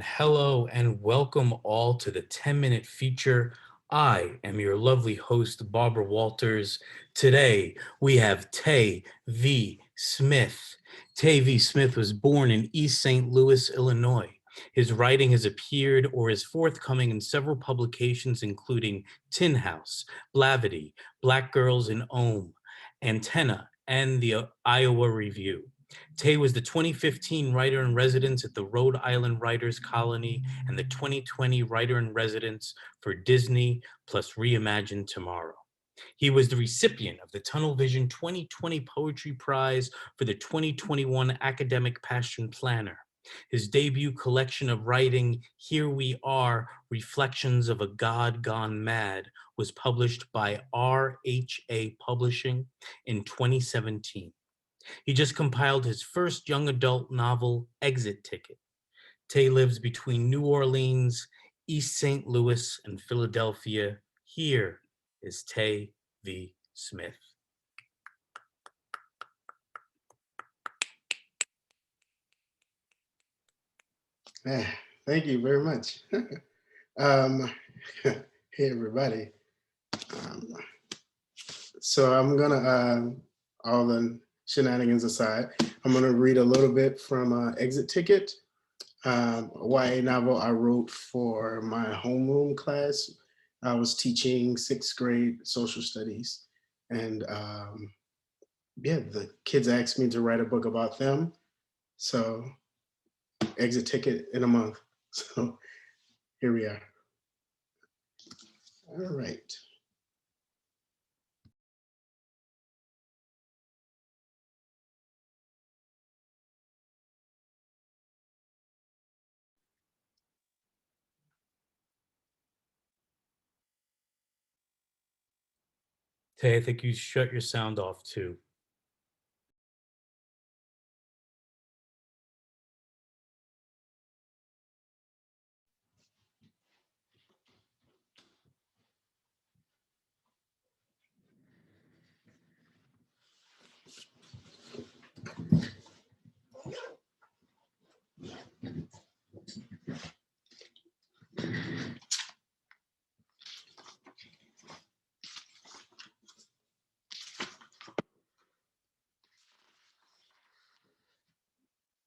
Hello and welcome all to the 10-minute feature. I am your lovely host, Barbara Walters. Today we have Tay V. Smith. Tay V. Smith was born in East St. Louis, Illinois. His writing has appeared or is forthcoming in several publications, including Tin House, Blavity, Black Girls in Ohm, Antenna, and the Iowa Review. Tay was the 2015 Writer in Residence at the Rhode Island Writers Colony and the 2020 Writer in Residence for Disney plus Reimagine Tomorrow. He was the recipient of the Tunnel Vision 2020 Poetry Prize for the 2021 Academic Passion Planner. His debut collection of writing, Here We Are, Reflections of a God Gone Mad, was published by RHA Publishing in 2017. He just compiled his first young adult novel, Exit Ticket. Tay lives between New Orleans, East St. Louis, and Philadelphia. Here is Tay V. Smith. Thank you very much. Hey, everybody. So I'm gonna, all the shenanigans aside, I'm gonna read a little bit from Exit Ticket, a YA novel I wrote for my homeroom class. I was teaching 6th grade social studies, and yeah, the kids asked me to write a book about them. So Exit Ticket in a month. So here we are. All right. Tay, I think you shut your sound off too.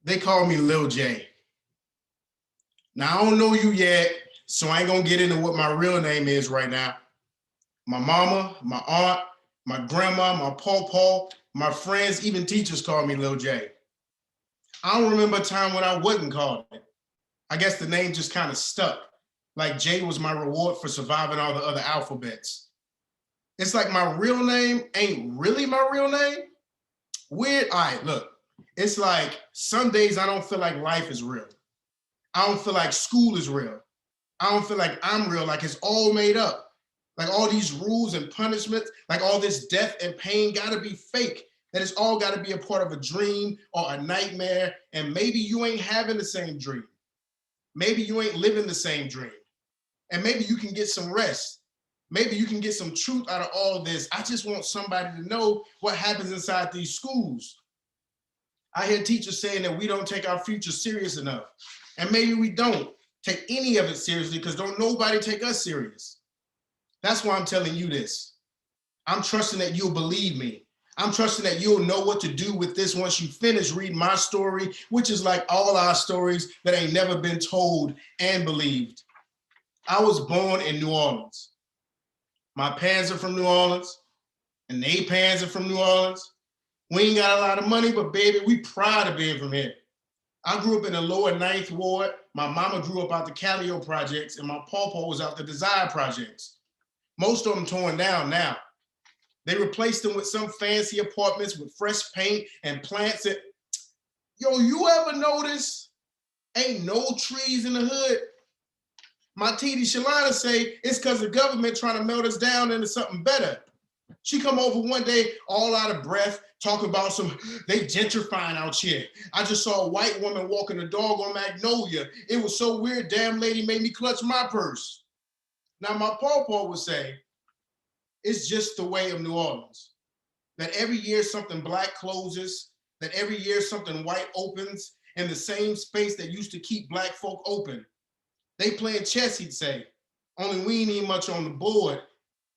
They call me Lil J. Now, I don't know you yet, so I ain't gonna get into what my real name is right now. My mama, my aunt, my grandma, my pawpaw, my friends, even teachers call me Lil J. I don't remember a time when I wasn't called it. I guess the name just kind of stuck, like J was my reward for surviving all the other alphabets. It's like my real name ain't really my real name. Weird. All right, look, it's like some days I don't feel like life is real. I don't feel like school is real. I don't feel like I'm real, like it's all made up. Like all these rules and punishments, like all this death and pain gotta be fake. That it's all gotta be a part of a dream or a nightmare. And maybe you ain't having the same dream. Maybe you ain't living the same dream. And maybe you can get some rest. Maybe you can get some truth out of all of this. I just want somebody to know what happens inside these schools. I hear teachers saying that we don't take our future serious enough. And maybe we don't take any of it seriously because don't nobody take us serious. That's why I'm telling you this. I'm trusting that you'll believe me. I'm trusting that you'll know what to do with this once you finish reading my story, which is like all our stories that ain't never been told and believed. I was born in New Orleans. My parents are from New Orleans, and their parents are from New Orleans. We ain't got a lot of money, but baby, we proud of being from here. I grew up in the lower 9th Ward. My mama grew up out the Callio projects, and my pawpaw was out the Desire projects. Most of them torn down now. They replaced them with some fancy apartments with fresh paint and plants. Yo, you ever notice ain't no trees in the hood? My TD Shalana say it's because the government trying to melt us down into something better. She come over one day all out of breath, talking about they gentrifying out here. I just saw a white woman walking the dog on Magnolia. It was so weird, damn lady made me clutch my purse. Now my pawpaw would say, it's just the way of New Orleans. That every year something black closes, that every year something white opens, in the same space that used to keep Black folk open. They playing chess, he'd say, only we ain't even much on the board.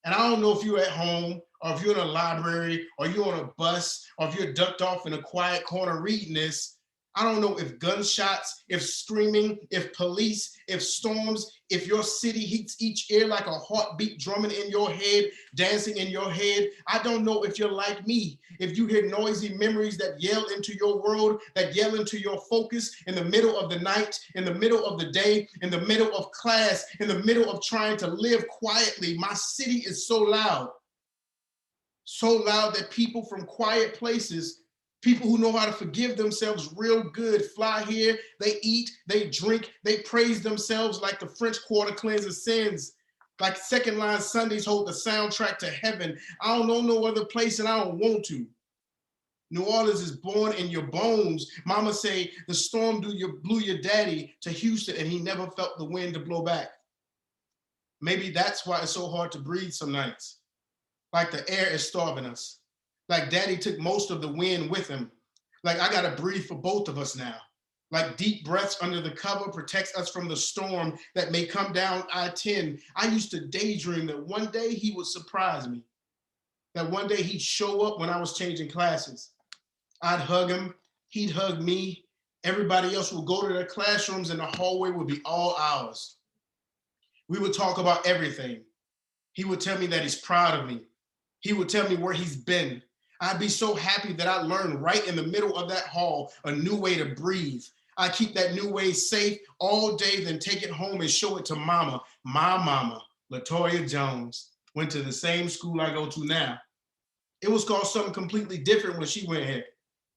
And I don't know if you're at home or if you're in a library or you're on a bus or if you're ducked off in a quiet corner reading this. I don't know if gunshots, if screaming, if police, if storms, if your city heats each ear like a heartbeat drumming in your head, dancing in your head. I don't know if you're like me, if you hear noisy memories that yell into your world, that yell into your focus in the middle of the night, in the middle of the day, in the middle of class, in the middle of trying to live quietly. My city is so loud that people from quiet places, people who know how to forgive themselves real good, fly here, they eat, they drink, they praise themselves like the French Quarter cleanses sins, like Second Line Sundays hold the soundtrack to heaven. I don't know no other place and I don't want to. New Orleans is born in your bones. Mama say the storm blew your daddy to Houston and he never felt the wind to blow back. Maybe that's why it's so hard to breathe some nights. Like the air is starving us. Like daddy took most of the wind with him. Like I gotta breathe for both of us now. Like deep breaths under the cover protects us from the storm that may come down I-10. I used to daydream that one day he would surprise me. That one day he'd show up when I was changing classes. I'd hug him, he'd hug me. Everybody else would go to their classrooms and the hallway would be all ours. We would talk about everything. He would tell me that he's proud of me. He would tell me where he's been. I'd be so happy that I learned right in the middle of that hall a new way to breathe. I keep that new way safe all day, then take it home and show it to mama. My mama, LaToya Jones, went to the same school I go to now. It was called something completely different when she went here.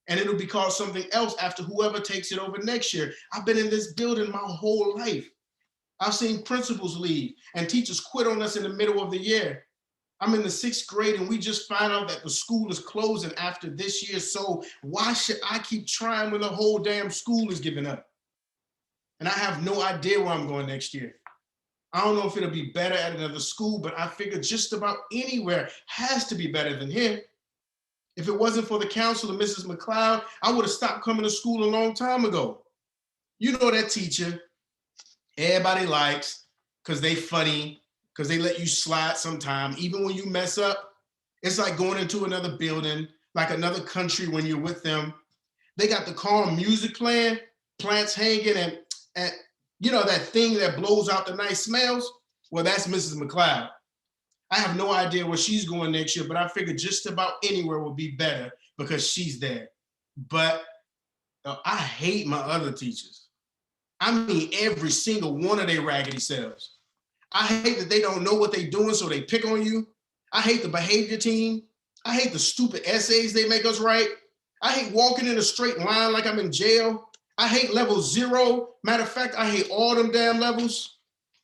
And it'll be called something else after whoever takes it over next year. I've been in this building my whole life. I've seen principals leave and teachers quit on us in the middle of the year. I'm in the 6th grade and we just found out that the school is closing after this year. So why should I keep trying when the whole damn school is giving up? And I have no idea where I'm going next year. I don't know if it'll be better at another school, but I figure just about anywhere has to be better than here. If it wasn't for the counselor, Mrs. McLeod, I would have stopped coming to school a long time ago. You know that teacher everybody likes because they funny, because they let you slide sometime. Even when you mess up, it's like going into another building, like another country when you're with them. They got the calm music playing, plants hanging, and you know that thing that blows out the nice smells? Well, that's Mrs. McLeod. I have no idea where she's going next year, but I figured just about anywhere would be better because she's there. But I hate my other teachers. I mean, every single one of their raggedy selves. I hate that they don't know what they're doing, so they pick on you. I hate the behavior team. I hate the stupid essays they make us write. I hate walking in a straight line like I'm in jail. I hate level 0. Matter of fact, I hate all them damn levels.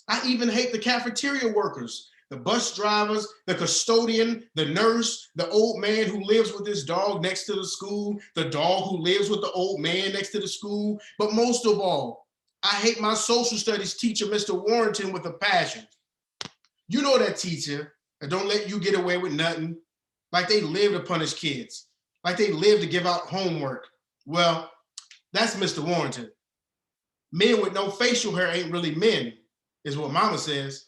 I even hate the cafeteria workers, the bus drivers, the custodian, the nurse, the old man who lives with his dog next to the school, the dog who lives with the old man next to the school. But most of all, I hate my social studies teacher, Mr. Warrington, with a passion. You know that teacher that don't let you get away with nothing, like they live to punish kids, like they live to give out homework. Well, that's Mr. Warrington. Men with no facial hair ain't really men, is what mama says.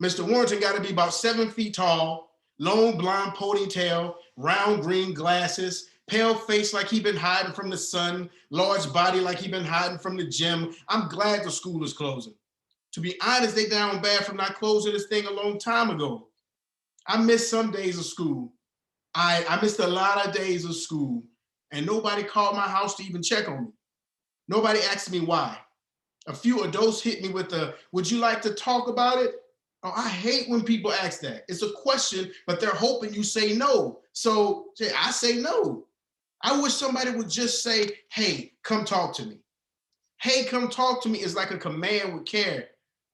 Mr. Warrington got to be about 7 feet tall, long blonde ponytail, round green glasses, pale face like he been hiding from the sun, large body like he been hiding from the gym. I'm glad the school is closing. To be honest, they down bad from not closing this thing a long time ago. I missed some days of school. I missed a lot of days of school, and nobody called my house to even check on me. Nobody asked me why. A few adults hit me with the, would you like to talk about it? Oh, I hate when people ask that. It's a question, but they're hoping you say no. So I say no. I wish somebody would just say, hey, come talk to me. Hey, come talk to me is like a command with care.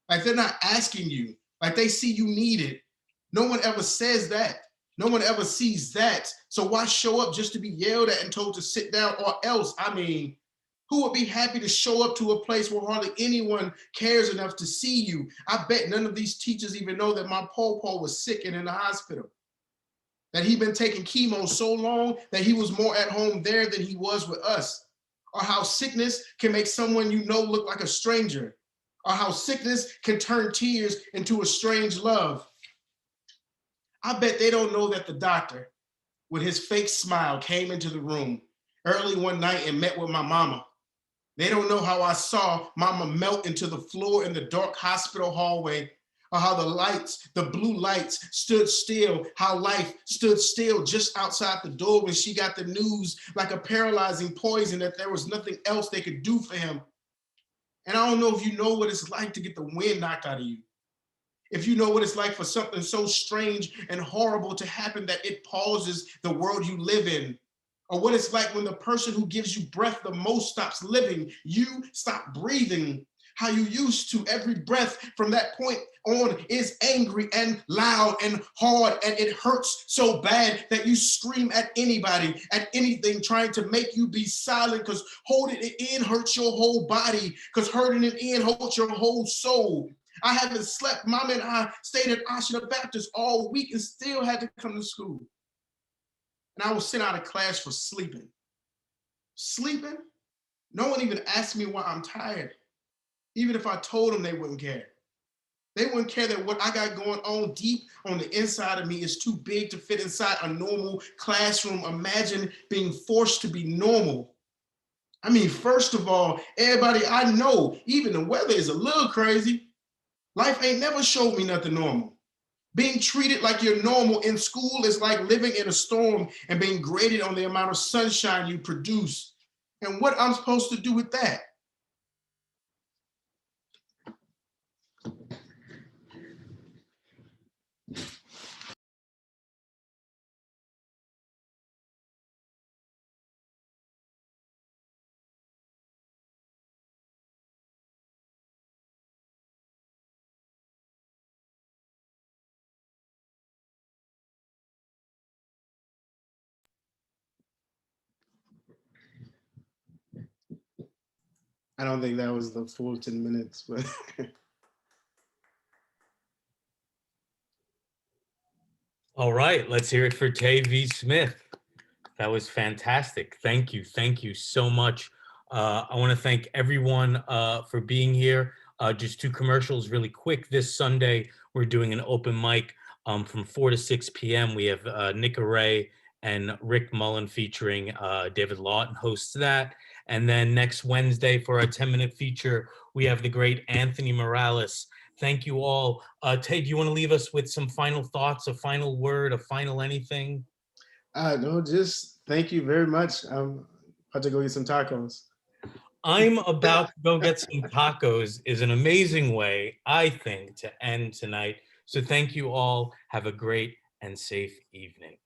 Like they're not asking you, like they see you need it. No one ever says that. No one ever sees that. So why show up just to be yelled at and told to sit down or else? I mean, who would be happy to show up to a place where hardly anyone cares enough to see you? I bet none of these teachers even know that my pawpaw was sick and in the hospital. That he'd been taking chemo so long that he was more at home there than he was with us. or how sickness can make someone you know look like a stranger, or how sickness can turn tears into a strange love. I bet they don't know that the doctor, with his fake smile, came into the room early one night and met with my mama. They don't know how I saw mama melt into the floor in the dark hospital hallway, or how the lights, the blue lights, stood still, how life stood still just outside the door when she got the news like a paralyzing poison that there was nothing else they could do for him. And I don't know if you know what it's like to get the wind knocked out of you. If you know what it's like for something so strange and horrible to happen that it pauses the world you live in, or what it's like when the person who gives you breath the most stops living, you stop breathing, how you used to. Every breath from that point on is angry and loud and hard, and it hurts so bad that you scream at anybody, at anything trying to make you be silent, because holding it in hurts your whole body, because hurting it in hurts your whole soul. I haven't slept. Mama and I stayed at Ashina Baptist all week and still had to come to school. And I was sent out of class for sleeping. Sleeping? No one even asked me why I'm tired. Even if I told them, they wouldn't care. They wouldn't care that what I got going on deep on the inside of me is too big to fit inside a normal classroom. Imagine being forced to be normal. I mean, first of all, everybody I know, even the weather is a little crazy. Life ain't never showed me nothing normal. Being treated like you're normal in school is like living in a storm and being graded on the amount of sunshine you produce. And what I'm supposed to do with that? I don't think that was the full 10 minutes, but All right, let's hear it for Tay V. Smith. That was fantastic. Thank you. Thank you so much. I want to thank everyone for being here. Just two commercials really quick. This Sunday, we're doing an open mic from 4 to 6 p.m. We have Nick Array and Rick Mullen featuring David Lawton hosts that. And then next Wednesday for our 10-minute feature, we have the great Anthony Morales. Thank you all. Tay, do you want to leave us with some final thoughts, a final word, a final anything? no, just thank you very much. I'm about to go get some tacos. I'm about to go get some tacos is an amazing way, I think, to end tonight. So thank you all. Have a great and safe evening.